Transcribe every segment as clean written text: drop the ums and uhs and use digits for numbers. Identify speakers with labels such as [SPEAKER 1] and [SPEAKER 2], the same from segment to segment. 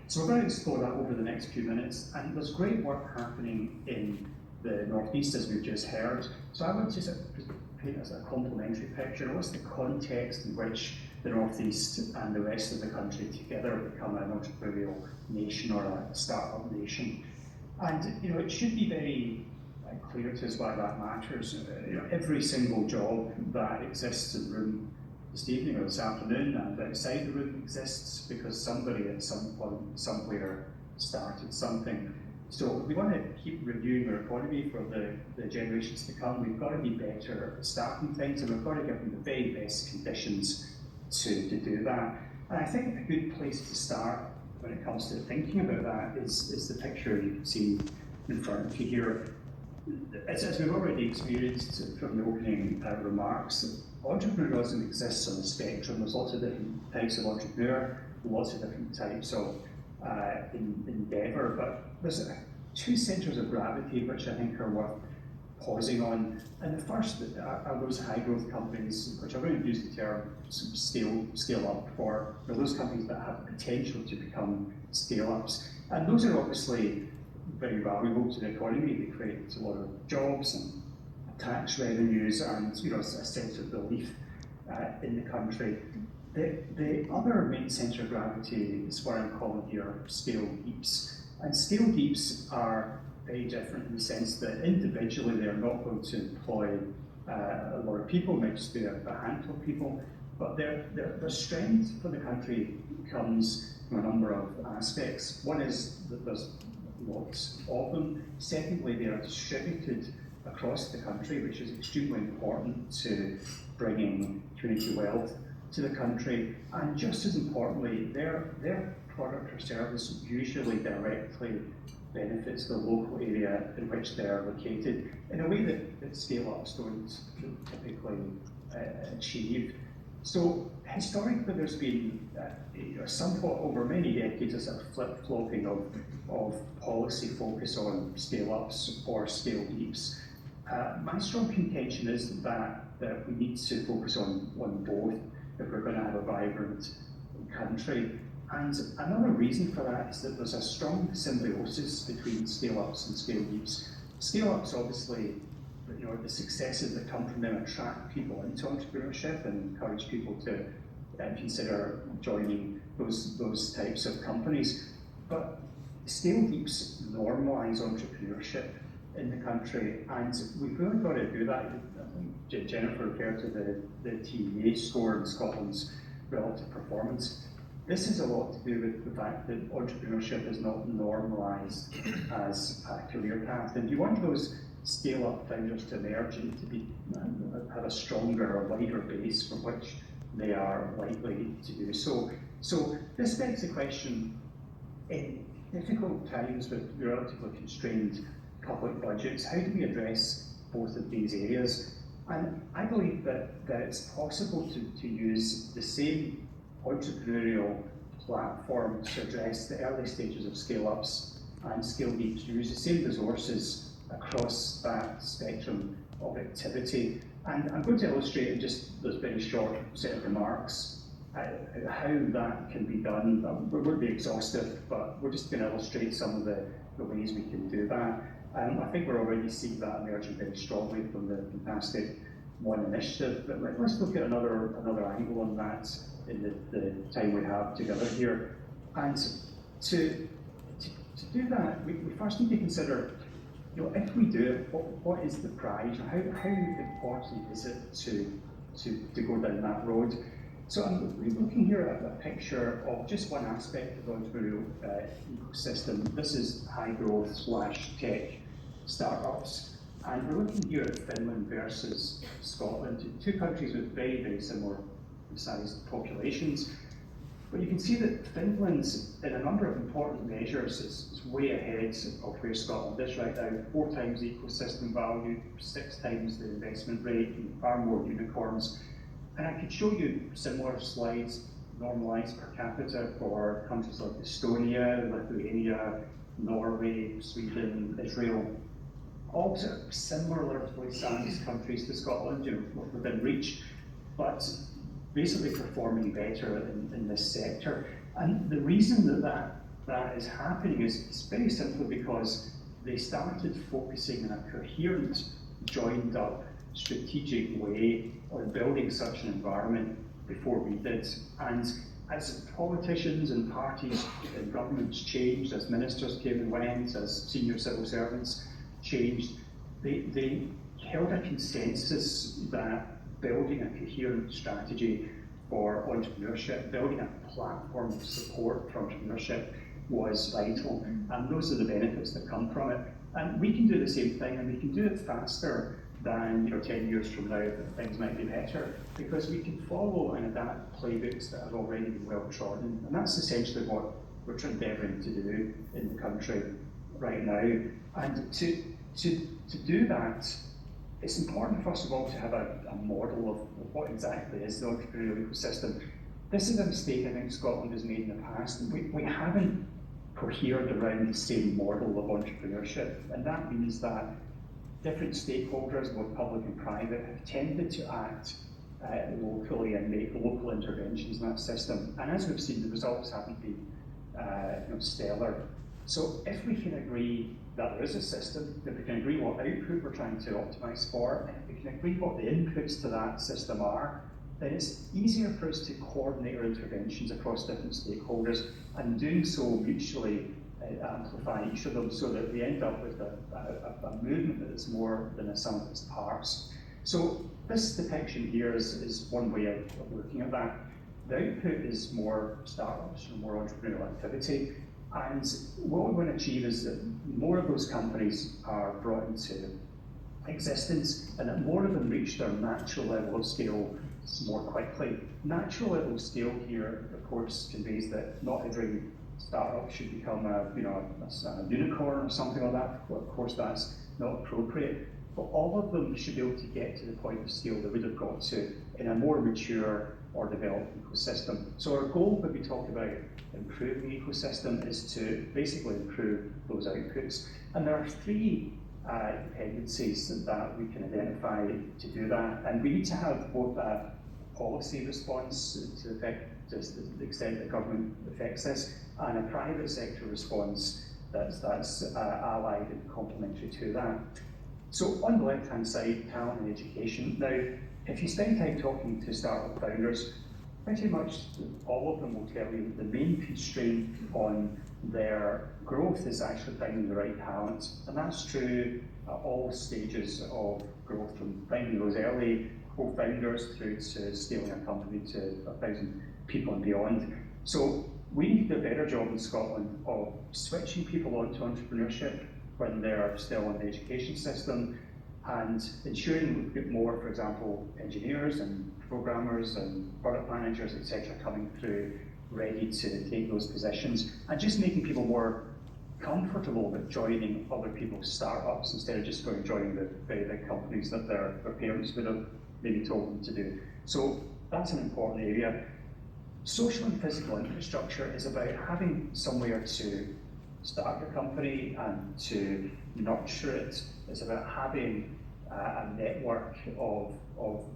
[SPEAKER 1] So we're going to explore that over the next few minutes, and there's great work happening in the Northeast, as we've just heard. So I want to just paint as a complementary picture. What's the context in which the Northeast and the rest of the country together become an entrepreneurial nation or a startup nation? And it should be very clear to us why that matters. Every single job that exists in the room this evening or this afternoon and outside the room exists because somebody at some point somewhere started something. So if we want to keep reviewing our economy for the generations to come, we've got to be better at starting things, and we've got to give them the very best conditions to do that. And I think a good place to start when it comes to thinking about that is the picture you can see in front of you here. As we've already experienced from the opening remarks, entrepreneurialism exists on the spectrum. There's lots of different types of entrepreneur, lots of different types of endeavour, but there's two centres of gravity which I think are worth pausing on. And the first are those high growth companies, which I'm going to use the term scale up for those companies that have the potential to become scale ups. And those are obviously very valuable to the economy. They create a lot of jobs and tax revenues and a sense of belief in the country. The other main centre of gravity is what I'm calling here scale leaps. And scale leaps are very different in the sense that individually they're not going to employ a lot of people, might just be a handful of people, but their strength for the country comes from a number of aspects. One is that there's lots of them. Secondly, they are distributed across the country, which is extremely important to bringing community wealth to the country. And just as importantly, their product or service usually directly benefits the local area in which they're located in a way that scale-ups don't typically achieve. So historically, there's been somewhat over many decades a sort of flip-flopping of policy focus on scale-ups or scale leaps. My strong contention is that we need to focus on both if we're going to have a vibrant country. And another reason for that is that there's a strong symbiosis between scale-ups and scale leaps. Scale-ups, obviously, the successes that come from them attract people into entrepreneurship and encourage people to consider joining those types of companies. But scale leaps normalise entrepreneurship in the country, and we've really got to do that. I think Jennifer referred to the TEA score in Scotland's relative performance. This has a lot to do with the fact that entrepreneurship is not normalised as a career path. And you want those scale-up founders to emerge and to have a stronger or wider base from which they are likely to do so. So this begs the question, in difficult times with relatively constrained public budgets, how do we address both of these areas? And I believe that it's possible to use the same entrepreneurial platform to address the early stages of scale-ups and scale leaps, use the same resources across that spectrum of activity. And I'm going to illustrate in just this very short set of remarks how that can be done. We won't be exhaustive, but we're just going to illustrate some of the ways we can do that. I think we're already seeing that emerging very strongly from the fantastic One initiative, but let's look at another angle on that in the time we have together here. And to do that, we first need to consider, if we do it, what is the prize? How important is it to go down that road? So we're looking here at a picture of just one aspect of the entrepreneurial ecosystem. This is high growth / tech startups. And we're looking here at Finland versus Scotland, two countries with very, very similar sized populations. But you can see that Finland, in a number of important measures, is way ahead of where Scotland is right now. 4 times the ecosystem value, 6 times the investment rate, and far more unicorns. And I could show you similar slides, normalized per capita for countries like Estonia, Lithuania, Norway, Sweden, Israel. All sort of similarly sized countries to Scotland, within reach, but basically performing better in this sector. And the reason that that is happening is very simply because they started focusing in a coherent, joined up, strategic way on building such an environment before we did. And as politicians and parties and governments changed, as ministers came and went, as senior civil servants changed, they held a consensus that building a coherent strategy for entrepreneurship, building a platform of support for entrepreneurship was vital. And those are the benefits that come from it. And we can do the same thing, and we can do it faster than 10 years from now if things might be better, because we can follow and adapt playbooks that have already been well trodden. And that's essentially what we're endeavouring to do in the country right now. And to do that, it's important, first of all, to have a model of what exactly is the entrepreneurial ecosystem. This is a mistake I think Scotland has made in the past. We haven't cohered around the same model of entrepreneurship, and that means that different stakeholders, both public and private, have tended to act locally and make local interventions in that system. And as we've seen, the results haven't been stellar. So if we can agree that there is a system, if we can agree what output we're trying to optimise for, and if we can agree what the inputs to that system are, then it's easier for us to coordinate our interventions across different stakeholders, and doing so mutually amplify each of them so that we end up with a movement that is more than a sum of its parts. So this depiction here is one way of looking at that. The output is more startups and more entrepreneurial activity. And what we want to achieve is that more of those companies are brought into existence, and that more of them reach their natural level of scale more quickly. Natural level of scale here, of course, conveys that not every startup should become a unicorn or something like that. Of course, that's not appropriate. But all of them should be able to get to the point of scale they would have got to in a more mature or developed ecosystem. So our goal when we talk about improving the ecosystem is to basically improve those outputs. And there are three dependencies that we can identify to do that. And we need to have both a policy response to affect just the extent that government affects this, and a private sector response that's allied and complementary to that. So on the left-hand side, talent and education. Now, if you spend time talking to startup founders, pretty much all of them will tell you that the main constraint on their growth is actually finding the right talent. And that's true at all stages of growth, from finding those early co-founders through to scaling a company to 1,000 people and beyond. So we need to do a better job in Scotland of switching people onto entrepreneurship when they're still in the education system, and ensuring we've got more, for example, engineers and programmers and product managers, etc., coming through ready to take those positions, and just making people more comfortable with joining other people's startups instead of just joining the very big companies that their parents would have maybe told them to do. So that's an important area. Social and physical infrastructure is about having somewhere to start your company and to nurture it. It's about having a network of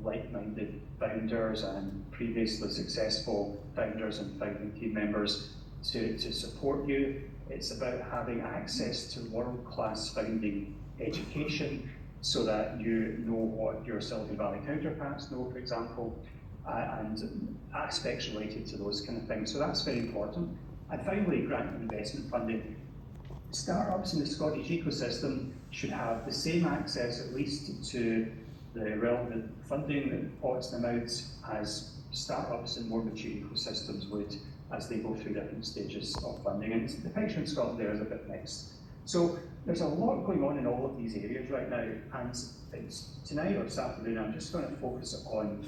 [SPEAKER 1] like-minded founders and previously successful founders and founding team members to support you. It's about having access to world-class founding education so that you know what your Silicon Valley counterparts know, for example, and aspects related to those kind of things. So that's very important. And finally, grant and investment funding. Startups in the Scottish ecosystem should have the same access, at least, to the relevant funding pots and amounts as startups in more mature ecosystems would as they go through different stages of funding. And the picture in Scotland there is a bit mixed. So there's a lot going on in all of these areas right now, and tonight or this afternoon I'm just going to focus on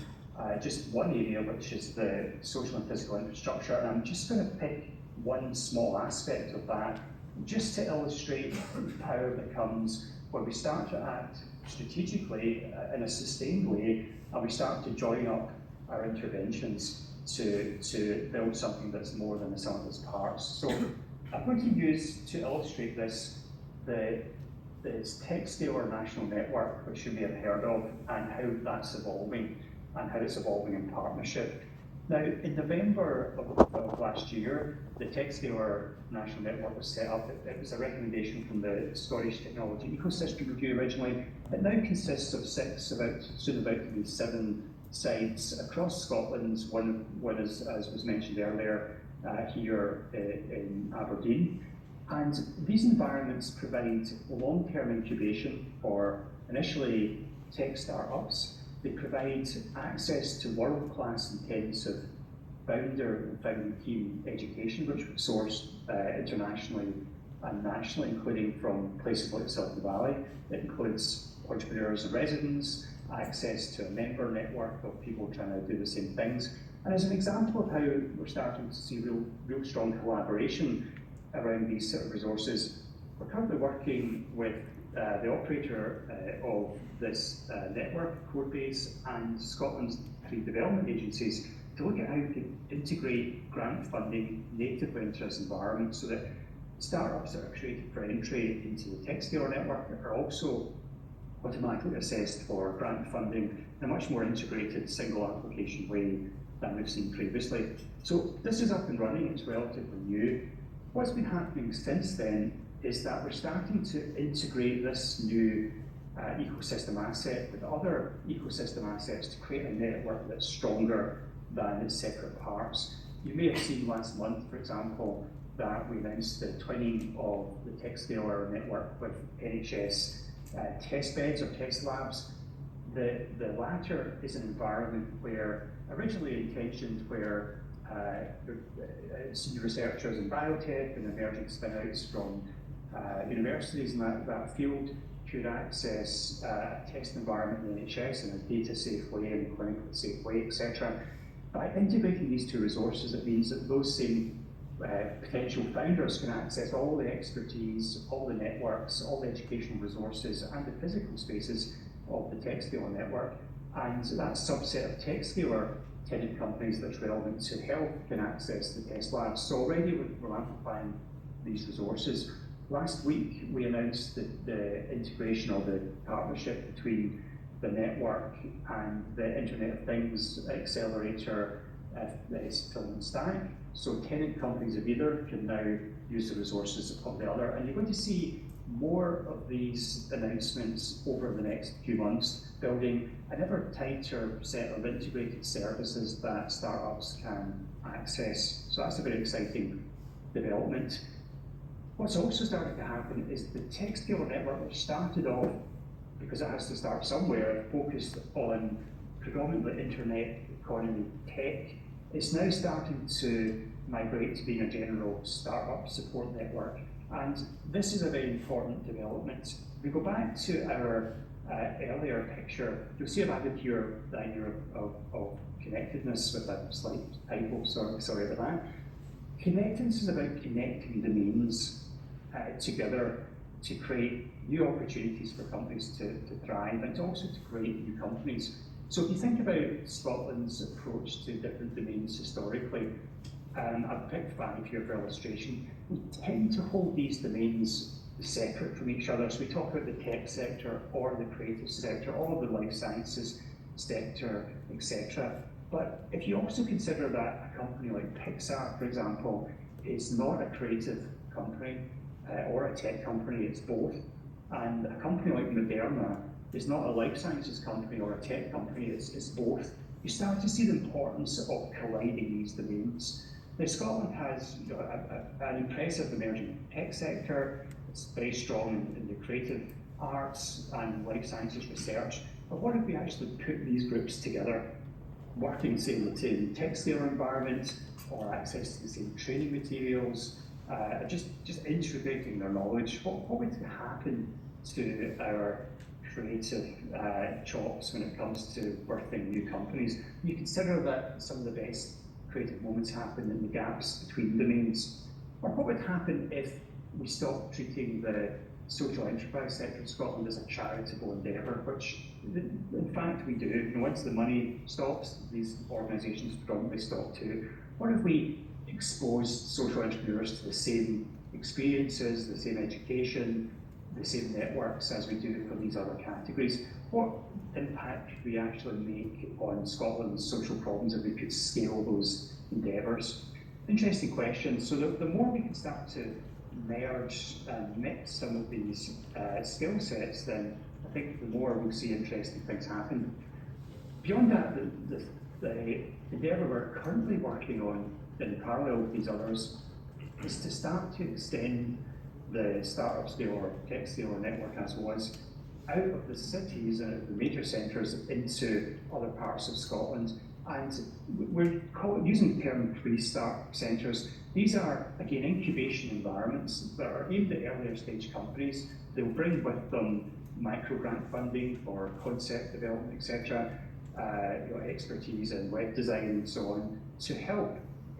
[SPEAKER 1] just one area, which is the social and physical infrastructure, and I'm just going to pick one small aspect of that just to illustrate the power that comes when we start to act strategically in a sustained way, and we start to join up our interventions to build something that's more than the sum of its parts. So I'm going to use, to illustrate this, the Textile National Network, which you may have heard of, and how that's evolving, and how it's evolving in partnership. Now, in November of last year, the TechScaler National Network was set up. It was a recommendation from the Scottish Technology Ecosystem Review originally. It now consists of soon about to be 7 sites across Scotland. One is, as was mentioned earlier, here in Aberdeen. And these environments provide long-term incubation for initially tech startups. They provide access to world-class intensive founder and founding team education, which we source internationally and nationally, including from places like Silicon Valley. It includes entrepreneurs in residence, access to a member network of people trying to do the same things. And as an example of how we're starting to see real strong collaboration around these sort of resources, we're currently working with the operator of this network, Codebase, and Scotland's 3 development agencies to look at how we can integrate grant funding natively into this environment so that startups that are created for entry into the TechScaler network are also automatically assessed for grant funding in a much more integrated single application way than we've seen previously. So this is up and running, it's relatively new. What's been happening since then is that we're starting to integrate this new ecosystem asset with other ecosystem assets to create a network that's stronger than its separate parts. You may have seen last month, for example, that we announced the twinning of the TechScaler network with NHS test beds or test labs. The latter is an environment where, originally intentioned where senior researchers in biotech and emerging spin-outs from universities in that field could access a test environment in the NHS in a data-safe way and a clinically safe way, etc. By integrating these 2 resources, it means that those same potential founders can access all the expertise, all the networks, all the educational resources, and the physical spaces of the TechScaler network. And that subset of TechScaler tenant companies that's relevant to health can access the test labs. So already we're amplifying these resources. Last week, we announced the integration or the partnership between the network and the Internet of Things accelerator, Film and Stack. So tenant companies of either can now use the resources of the other. And you're going to see more of these announcements over the next few months, building an ever tighter set of integrated services that startups can access. So that's a very exciting development. What's also starting to happen is the TechScaler network, which started off, because it has to start somewhere, focused on predominantly internet economy tech, it's now starting to migrate to being a general startup support network. And this is a very important development. If we go back to our earlier picture, you'll see I've added here the idea of connectedness with a slight typo, sorry about that. Connectedness is about connecting domains together to create new opportunities for companies to thrive and also to create new companies. So if you think about Scotland's approach to different domains historically, I've picked 5 here for illustration. We tend to hold these domains separate from each other. So we talk about the tech sector or the creative sector or the life sciences sector, etc. But if you also consider that a company like Pixar, for example, is not a creative company or a tech company, it's both. And a company like Moderna is not a life sciences company or a tech company, it's both. You start to see the importance of colliding these domains. Now, Scotland has an impressive emerging tech sector. It's very strong in the creative arts and life sciences research. But what if we actually put these groups together, working, say, in the same TechScaler environment, or access to the same training materials, just integrating their knowledge? What would happen to our creative chops when it comes to birthing new companies? You consider that some of the best creative moments happen in the gaps between domains. Or what would happen if we stopped treating the social enterprise sector in Scotland as a charitable endeavour, which in fact we do. Once the money stops, these organisations predominantly stop too. What if we exposed social entrepreneurs to the same experiences, the same education, the same networks as we do for these other categories? what impact could we actually make on Scotland's social problems if we could scale those endeavours? Interesting question. So the more we can start to merge and mix some of these skill sets, then I think the more we'll see interesting things happen. Beyond that, the endeavour we're currently working on in parallel with these others is to start to extend the startup scale or tech scale or network as was out of the cities and the major centres into other parts of Scotland. And we're using the term pre-start centres. These are, again, incubation environments that are aimed at earlier stage companies. They'll bring with them micro grant funding for concept development, etc., expertise in web design and so on, to help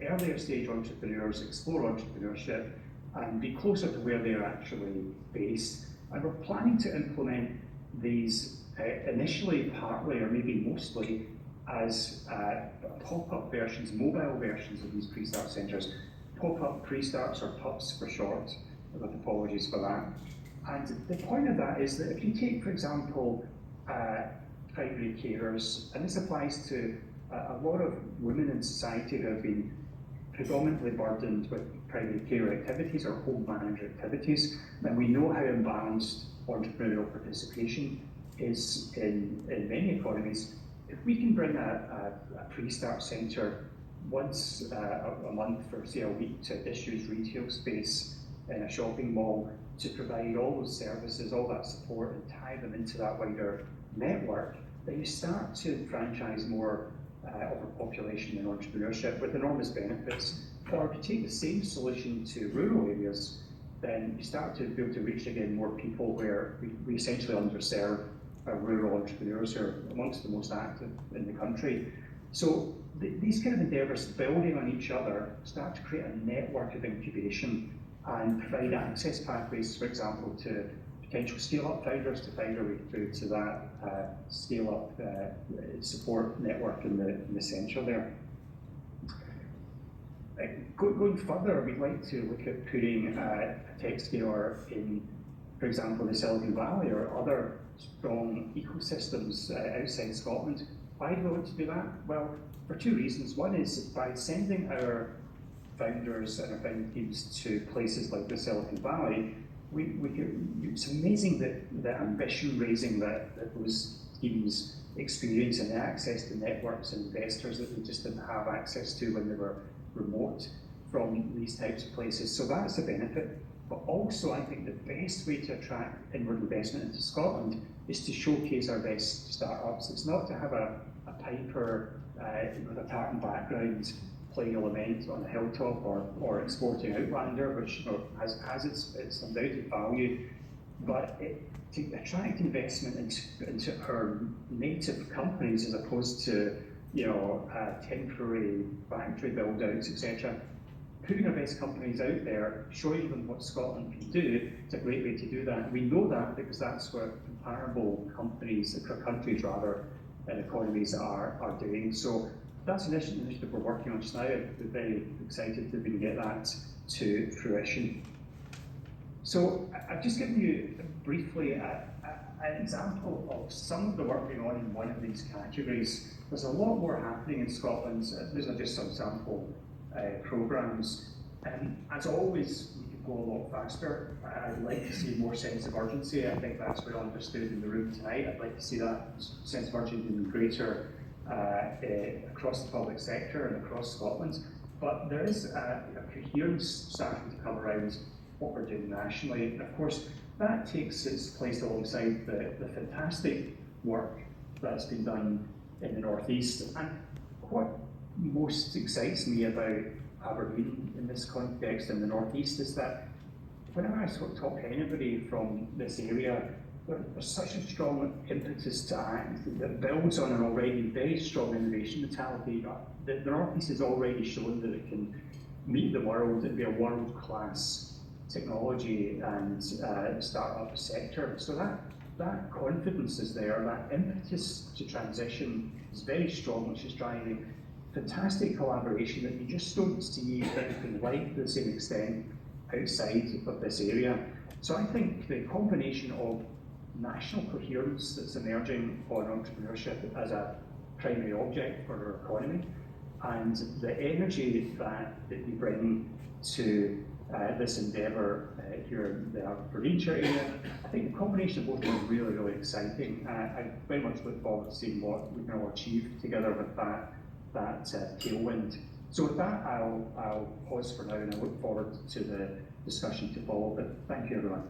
[SPEAKER 1] earlier stage entrepreneurs explore entrepreneurship and be closer to where they're actually based. And we're planning to implement these initially, partly, or maybe mostly, as pop-up versions, mobile versions of these pre-start centres. Pop-up pre-starts, or PUPs for short, with apologies for that. And the point of that is that if you take, for example, primary carers, and this applies to a lot of women in society who have been predominantly burdened with primary care activities or home manager activities, and we know how imbalanced entrepreneurial participation is in many economies. If we can bring a pre-start centre once a month for, say, a week to a disused retail space in a shopping mall to provide all those services, all that support, and tie them into that wider network, then you start to franchise more of a population in entrepreneurship with enormous benefits. Or if you take the same solution to rural areas, then you start to be able to reach again more people where we essentially underserve rural entrepreneurs who are amongst the most active in the country. So these kind of endeavours, building on each other, start to create a network of incubation and provide access pathways, for example, to potential scale-up founders to find their way through to that scale-up support network in the centre there. Going further, we'd like to look at putting a tech scaler in, for example, the Silicon Valley or other strong ecosystems outside Scotland. Why do we want to do that? Well, for two reasons. One is by sending our founders and our founding teams to places like the Silicon Valley, it's amazing the ambition raising that those teams experience and the access to networks and investors that they just didn't have access to when they were remote from these types of places. So that's a benefit. But also, I think the best way to attract inward investment into Scotland is to showcase our best startups. It's not to have a piper with a tartan background playing a lament on a hilltop or exporting Outlander, which has its undoubted value, but to attract investment into our native companies as opposed to temporary factory build-outs, etc. Putting our best companies out there, showing them what Scotland can do, it's a great way to do that. We know that because that's what comparable countries and economies are doing. So that's an initiative we're working on just now. We're very excited to get that to fruition. So I've just given you briefly an example of some of the work going on in one of these categories. There's a lot more happening in Scotland. These are just some sample programmes. As always, we could go a lot faster. I'd like to see more sense of urgency. I think that's well understood in the room tonight. I'd like to see that sense of urgency even greater across the public sector and across Scotland. But there is a coherence starting to come around what we're doing nationally. And of course, that takes its place alongside the fantastic work that's been done in the North East. And what most excites me about Aberdeen in this context in the North East is that whenever I talk to anybody from this area, there's such a strong impetus to act that builds on an already very strong innovation mentality. The North East has already shown that it can meet the world and be a world-class technology and startup sector. So that confidence is there, that impetus to transition is very strong, which is driving fantastic collaboration that you just don't see anything like to the same extent outside of this area. So I think the combination of national coherence that's emerging on entrepreneurship as a primary object for our economy, and the energy that you bring to this endeavour here in the Aberdeenshire area. I think the combination of both is really, really exciting. I very much look forward to seeing what we can all achieve together with that tailwind. So with that, I'll pause for now, and I look forward to the discussion to follow. But thank you, everyone.